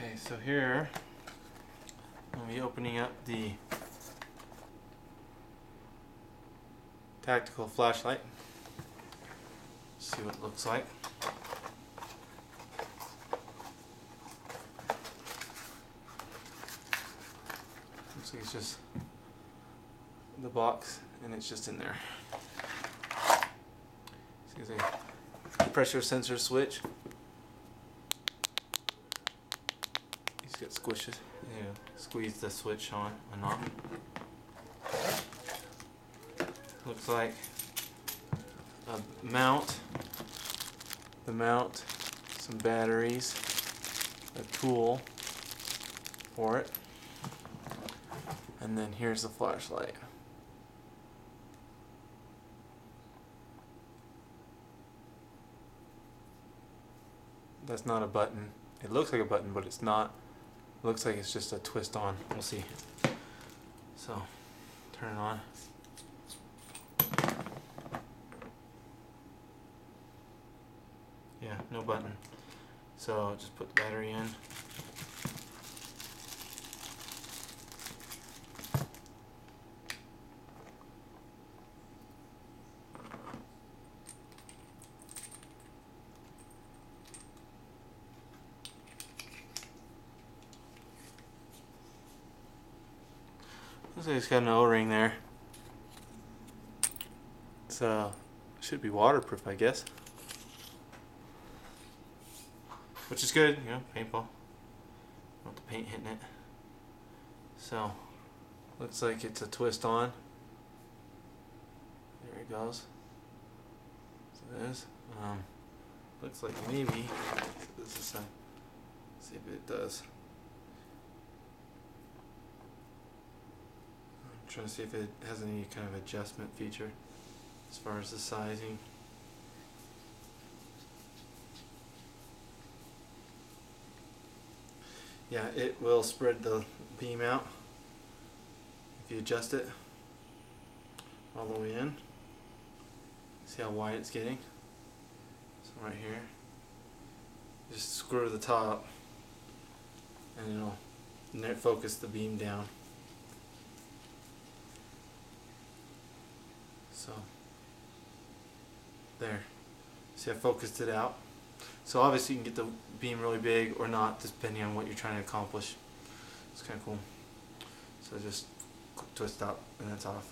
Okay, so here I'll be opening up the tactical flashlight. See what it looks like. Looks like it's just the box and it's just in there. See, there's a pressure sensor switch. Got squishes. Yeah, squeeze the switch on and off. Looks like a mount. The mount, some batteries, a tool for it, and then here's the flashlight. That's not a button. It looks like a button, but it's not. Looks like it's just a twist on. We'll see. So, turn it on. Yeah, no button. So, just put the battery in. Looks like it's got an O-ring there. So, should be waterproof, I guess. Which is good, you know, paintball. Not the paint hitting it. So, looks like it's a twist on. There it goes. So it is. Looks like maybe. This is see if it does. I'm trying to see if it has any kind of adjustment feature as far as the sizing. Yeah, it will spread the beam out if you adjust it all the way in. See how wide it's getting? So right here, just screw the top and it'll net focus the beam down. So there, see I focused it out. So obviously you can get the beam really big or not, depending on what you're trying to accomplish. It's kind of cool. So just twist up and that's off.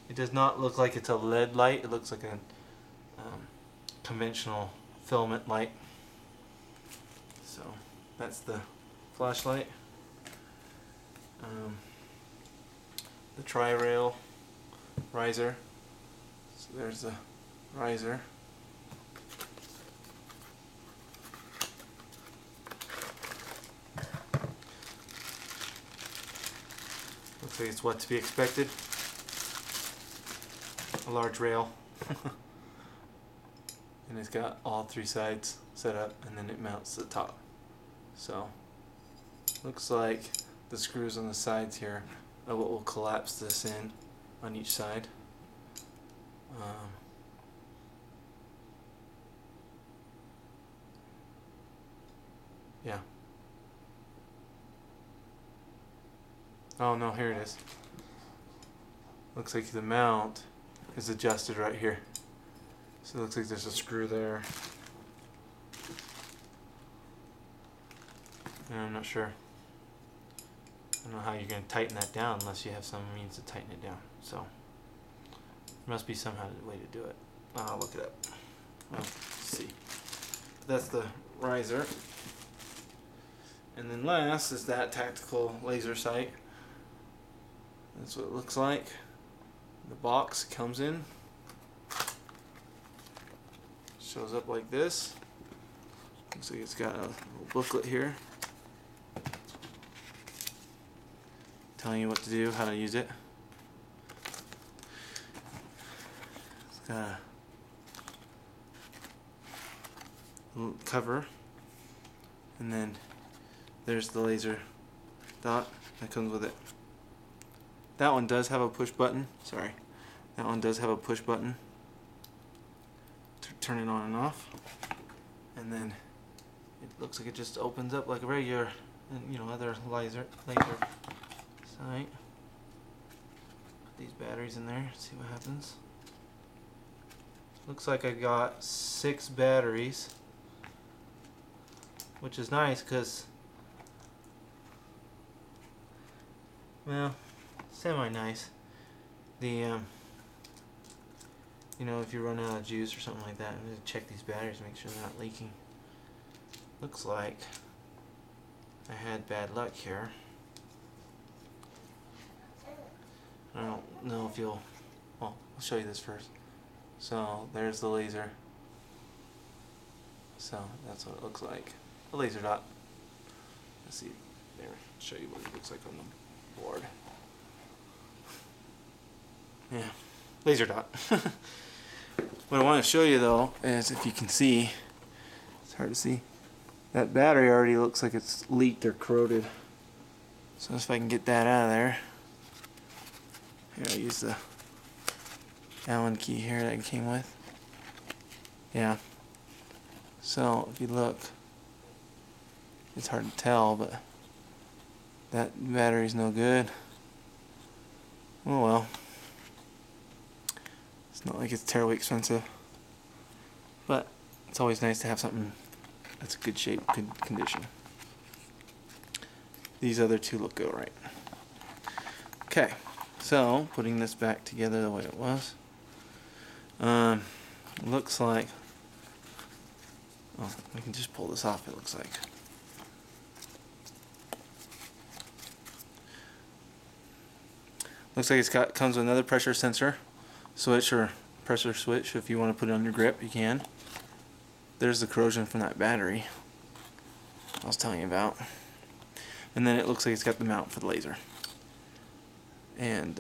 It does not look like it's a LED light. It looks like a conventional filament light. So that's the flashlight. The tri-rail riser. So there's the riser. Looks like it's what to be expected. A large rail. And it's got all three sides set up and then it mounts to the top. So looks like the screws on the sides here are what will collapse this in on each side. Yeah. Oh no, here it is. Looks like the mount is adjusted right here. So it looks like there's a screw there. And I'm not sure. I don't know how you're going to tighten that down unless you have some means to tighten it down. So there must be somehow a way to do it. I'll look it up. Let's see. That's the riser. And then last is that tactical laser sight. That's what it looks like. The box comes in. Shows up like this. Looks like it's got a little booklet here telling you what to do, how to use it. It's got a little cover, and then there's the laser dot that comes with it. That one does have a push button. Sorry. That one does have a push button to turn it on and off. And then it looks like it just opens up like a regular, you know, other laser sight. Put these batteries in there, see what happens. Looks like I got 6 batteries, which is nice because, well, semi-nice. The you know, if you run out of juice or something like that, I'm going to check these batteries, make sure they're not leaking. Looks like I had bad luck here. I don't know if you'll, well, I'll show you this first. So there's the laser. So that's what it looks like. A laser dot. Let's see. There, I'll show you what it looks like on the board. Yeah, laser dot. What I want to show you though is, if you can see, it's hard to see, that battery already looks like it's leaked or corroded. So if I can get that out of there. Here, I'll use the Allen key here that it came with. Yeah. So if you look, it's hard to tell, but that battery's no good. Oh well. It's not like it's terribly expensive, but it's always nice to have something that's good shape, good condition. These other two look good, right? Okay, so putting this back together the way it was. Looks like, oh, I can just pull this off, it looks like. Looks like it's comes with another pressure sensor switch, or pressure switch. If you want to put it on your grip, you can. There's the corrosion from that battery I was telling you about. And then it looks like it's got the mount for the laser. And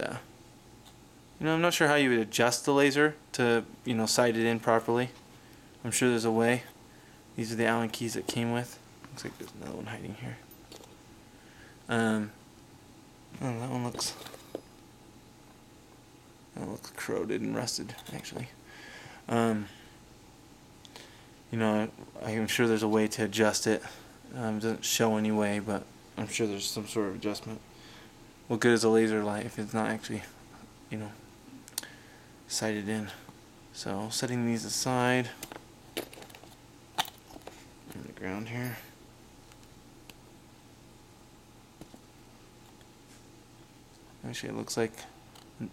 you know, I'm not sure how you would adjust the laser to, you know, sight it in properly. I'm sure there's a way. These are the Allen keys that came with. Looks like there's another one hiding here. Oh, that one looks corroded and rusted, actually. You know, I'm sure there's a way to adjust it. It doesn't show any way, but I'm sure there's some sort of adjustment. What good is a laser light if it's not actually, you know, sighted in? So setting these aside on the ground here. Actually, it looks like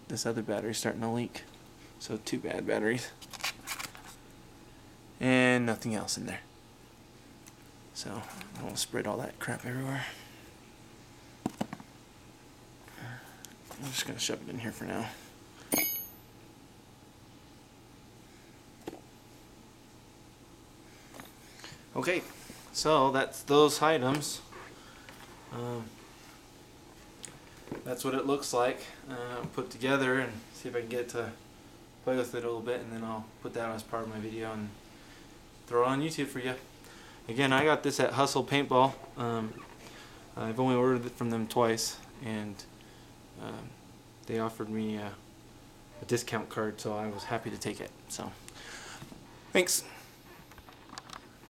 this other battery's starting to leak. So 2 bad batteries. And nothing else in there. So I won't spread all that crap everywhere. I'm just going to shove it in here for now. Okay, so that's those items. That's what it looks like put together, and see if I can get to play with it a little bit, and then I'll put that as part of my video and throw it on YouTube for you. Again, I got this at Hustle Paintball. I've only ordered it from them twice, and they offered me a discount card, so I was happy to take it. So, thanks.